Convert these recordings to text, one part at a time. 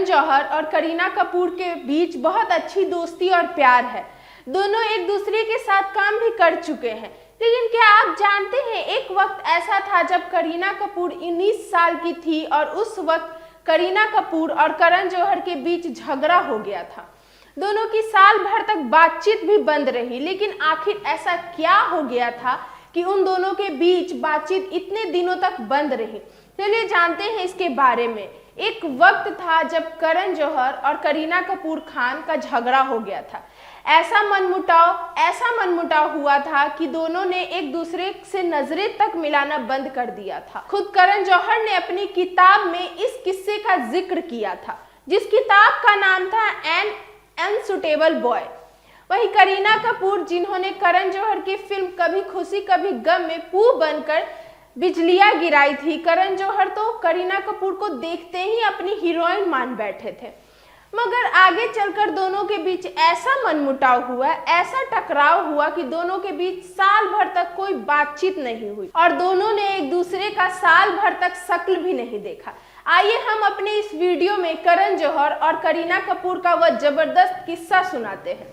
करण जौहर और करीना कपूर के बीच बहुत अच्छी दोस्ती और प्यार है। दोनों एक दूसरे के साथ काम भी कर चुके हैं। लेकिन क्या आप जानते हैं, एक वक्त ऐसा था जब करीना कपूर 19 साल की थी और उस वक्त करीना कपूर और करण जौहर के बीच झगड़ा हो गया था। दोनों की साल भर तक बातचीत भी बंद रही। लेकिन आखिर ऐसा क्या हो गया था कि उन दोनों के बीच बातचीत इतने दिनों तक बंद रही? चलिए जानते हैं इसके बारे में। एक वक्त था जब करण जौहर और करीना कपूर खान का झगड़ा हो गया था। ऐसा मनमुटाव हुआ था कि दोनों ने एक दूसरे से नजरें तक मिलाना बंद कर दिया था। खुद करण जौहर ने अपनी किताब में इस किस्से का जिक्र किया था, जिस किताब का नाम था एन अनसुटेबल बॉय। वहीं करीना कपूर, जिन्होंने करण जौहर की फिल्म कभी खुशी कभी गम में पू बनकर बिजलियां गिराई थी, करण जौहर तो करीना कपूर को देखते ही अपनी हीरोइन मान बैठे थे। मगर आगे चलकर दोनों के बीच ऐसा मनमुटाव हुआ, ऐसा टकराव हुआ कि दोनों के बीच साल भर तक कोई बातचीत नहीं हुई और दोनों ने एक दूसरे का साल भर तक शक्ल भी नहीं देखा। आइए हम अपने इस वीडियो में करण जौहर और करीना कपूर का वह जबरदस्त किस्सा सुनाते हैं।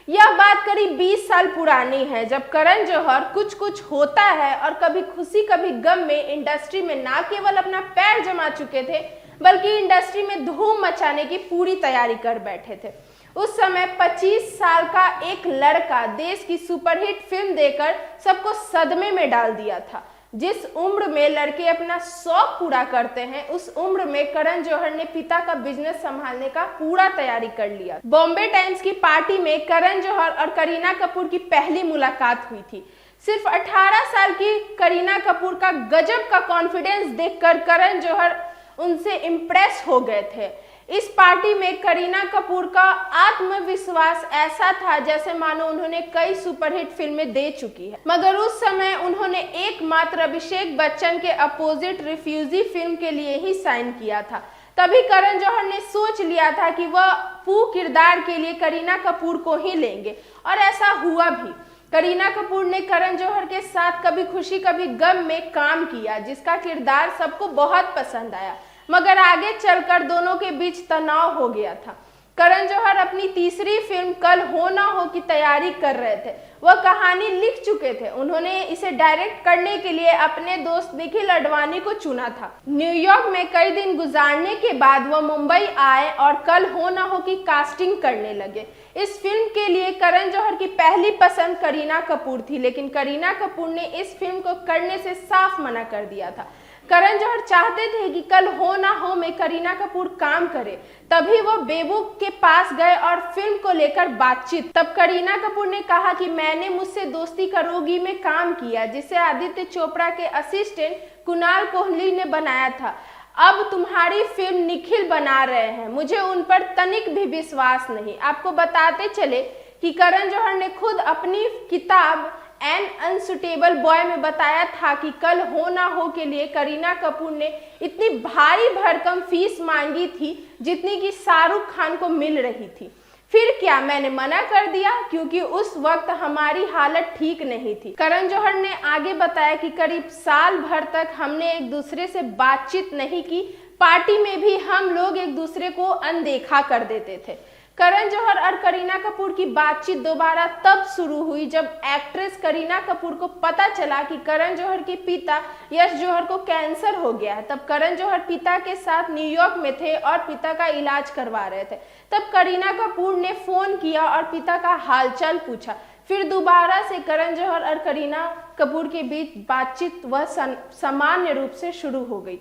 यह बात करीब 20 साल पुरानी है, जब करण जौहर कुछ होता है और कभी खुशी कभी गम में इंडस्ट्री में न केवल अपना पैर जमा चुके थे, बल्कि इंडस्ट्री में धूम मचाने की पूरी तैयारी कर बैठे थे। उस समय 25 साल का एक लड़का देश की सुपरहिट फिल्म देकर सबको सदमे में डाल दिया था। जिस उम्र में लड़के अपना शौक पूरा करते हैं, उस उम्र में करण जौहर ने पिता का बिजनेस संभालने का पूरा तैयारी कर लिया। बॉम्बे टाइम्स की पार्टी में करण जौहर और करीना कपूर की पहली मुलाकात हुई थी। सिर्फ 18 साल की करीना कपूर का गजब का कॉन्फिडेंस देखकर करण जौहर उनसे इम्प्रेस हो गए थे। इस पार्टी में करीना कपूर का आत्मविश्वास ऐसा था जैसे मानो उन्होंने कई सुपरहिट फिल्में दे चुकी है। मगर उस समय उन्होंने एकमात्र अभिषेक बच्चन के अपोजिट रिफ्यूजी फिल्म के लिए ही साइन किया था। तभी करण जौहर ने सोच लिया था कि वह पू किरदार के लिए करीना कपूर को ही लेंगे, और ऐसा हुआ भी। करीना कपूर ने करण जौहर के साथ कभी खुशी कभी गम में काम किया, जिसका किरदार सबको बहुत पसंद आया। मगर आगे चलकर दोनों के बीच तनाव हो गया था। करण जौहर अपनी तीसरी फिल्म कल हो ना हो की तैयारी कर रहे थे। वह कहानी लिख चुके थे। उन्होंने इसे डायरेक्ट करने के लिए अपने दोस्त निखिल अडवाणी को चुना था। न्यूयॉर्क में कई दिन गुजारने के बाद वह मुंबई आए और कल हो ना हो की कास्टिंग करने लगे। इस फिल्म के लिए करण जौहर की पहली पसंद करीना कपूर थी, लेकिन करीना कपूर ने इस फिल्म को करने से साफ मना कर दिया था। करण जौहर चाहते थे कि कल हो ना हो में करीना कपूर काम करे। तभी वो बेबू के पास गए और फिल्म को लेकर बातचीत। तब करीना कपूर ने कहा कि मैंने मुझसे दोस्ती करोगी में काम किया, जिसे आदित्य चोपड़ा के असिस्टेंट कुणाल कोहली ने बनाया था। अब तुम्हारी फिल्म निखिल बना रहे हैं, मुझे उन पर तनिक भी विश्वास नहीं। आपको बताते चले कि करण जौहर ने खुद अपनी किताब एन अनसुटेबल बॉय में बताया था कि कल हो ना हो के लिए करीना कपूर ने इतनी भारी भरकम फीस मांगी थी जितनी कि शाहरुख खान को मिल रही थी। फिर क्या, मैंने मना कर दिया क्योंकि उस वक्त हमारी हालत ठीक नहीं थी। करण जौहर ने आगे बताया कि करीब साल भर तक हमने एक दूसरे से बातचीत नहीं की। पार्टी में भी हम लोग एक दूसरे को अनदेखा कर देते थे। करण जौहर और करीना कपूर की बातचीत दोबारा तब शुरू हुई जब एक्ट्रेस करीना कपूर को पता चला कि करण जौहर के पिता यश जौहर को कैंसर हो गया है। तब करण जौहर पिता के साथ न्यूयॉर्क में थे और पिता का इलाज करवा रहे थे। तब करीना कपूर ने फोन किया और पिता का हालचाल पूछा। फिर दोबारा से करण जौहर और करीना कपूर के बीच बातचीत वह सामान्य रूप से शुरू हो गई।